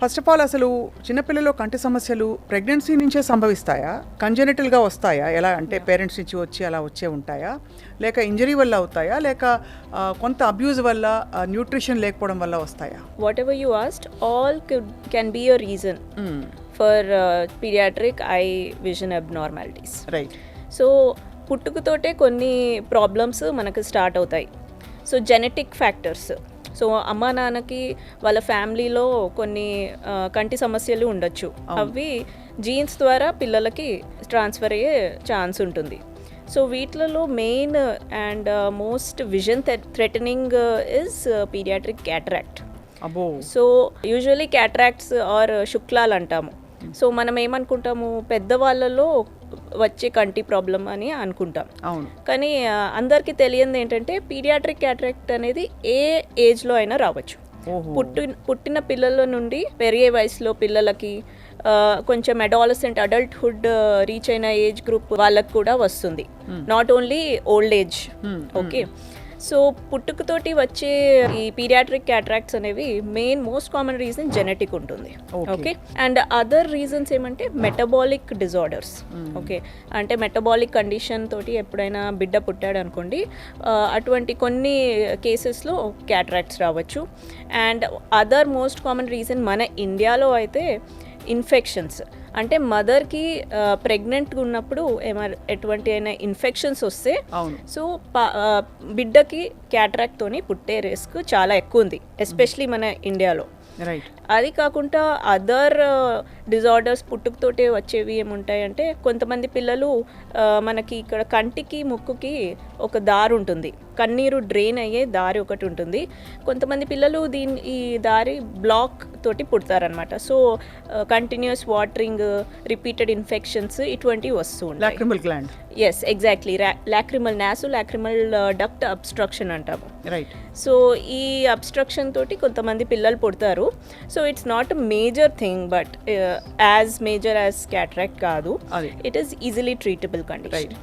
First of all అసలు చిన్నపిల్లల్లో కంటి సమస్యలు ప్రెగ్నెన్సీ నుంచే సంభవిస్తాయా, కంజెనిటల్గా వస్తాయా, ఎలా అంటే పేరెంట్స్ నుంచి వచ్చి అలా వచ్చే ఉంటాయా, లేక ఇంజరీ వల్ల అవుతాయా, లేక కొంత అబ్యూజ్ వల్ల న్యూట్రిషన్ లేకపోవడం వల్ల వస్తాయా? Whatever you asked, all can be a reason for pediatric eye vision abnormalities. Right. So పుట్టుకతోటే కొన్ని ప్రాబ్లమ్స్ మనకు స్టార్ట్ అవుతాయి. సో జెనెటిక్ ఫ్యాక్టర్స్, సో అమ్మా నాన్నకి వాళ్ళ ఫ్యామిలీలో కొన్ని కంటి సమస్యలు ఉండొచ్చు, అవి జీన్స్ ద్వారా పిల్లలకి ట్రాన్స్ఫర్ అయ్యే ఛాన్స్ ఉంటుంది. సో వీటిలలో main and most vision threatening is paediatric cataract. అబ్బో. సో యూజువలీ క్యాటరాక్ట్స్ ఆర్ శుక్లాలు అంటాము. సో మనం ఏమనుకుంటాము, పెద్దవాళ్ళలో వచ్చే కంటి ప్రాబ్లం అని అనుకుంటాం. అవును. కానీ అందరికీ తెలియదు ఏంటంటే పీడియాట్రిక్ క్యాటరాక్ట్ అనేది ఏ ఏజ్లో అయినా రావచ్చు. పుట్టిన పిల్లల నుండి పెరిగే వయసులో పిల్లలకి, కొంచెం అడల్ట్హుడ్ రీచ్ అయిన ఏజ్ గ్రూప్ వాళ్ళకి కూడా వస్తుంది, not only old age. Okay. So పుట్టుకతోటి వచ్చే ఈ పీడియాట్రిక్ క్యాటరాక్ట్స్ అనేవి main most common reason genetic ఉంటుంది. ఓకే. అండ్ అదర్ రీజన్స్ ఏమంటే మెటబాలిక్ డిజార్డర్స్. ఓకే. అంటే మెటబాలిక్ కండిషన్ తోటి ఎప్పుడైనా బిడ్డ పుట్టాడు అనుకోండి, అటువంటి కొన్ని కేసెస్లో క్యాటరాక్ట్స్ రావచ్చు. And other most common reason మన ఇండియాలో అయితే ఇన్ఫెక్షన్స్, అంటే మదర్కి ప్రెగ్నెంట్గా ఉన్నప్పుడు ఎటువంటి అయినా ఇన్ఫెక్షన్స్ వస్తే సో బిడ్డకి క్యాటరాక్ట్తోని పుట్టే రిస్క్ చాలా ఎక్కువ ఉంది, ఎస్పెషలీ మన ఇండియాలో. రైట్. అది కాకుండా అదర్ డిజార్డర్స్ పుట్టుకతోటే వచ్చేవి ఏముంటాయంటే, కొంతమంది పిల్లలు మనకి ఇక్కడ కంటికి ముక్కుకి ఒక దారి ఉంటుంది, కన్నీరు డ్రైన్ అయ్యే దారి ఒకటి ఉంటుంది. కొంతమంది పిల్లలు ఈ దారి బ్లాక్ తోటి పుడతారనమాట. So continuous watering, repeated infections ఇటువంటివి వస్తూ ఉంటాయి. Lacrimal gland. Yes, exactly. Lacrimal duct obstruction అంటాము. రైట్. సో ఈ అబ్స్ట్రక్షన్ తోటి కొంతమంది పిల్లలు పుడతారు. So it's not a major thing, but as major as cataract కాదు. It is easily treatable condition.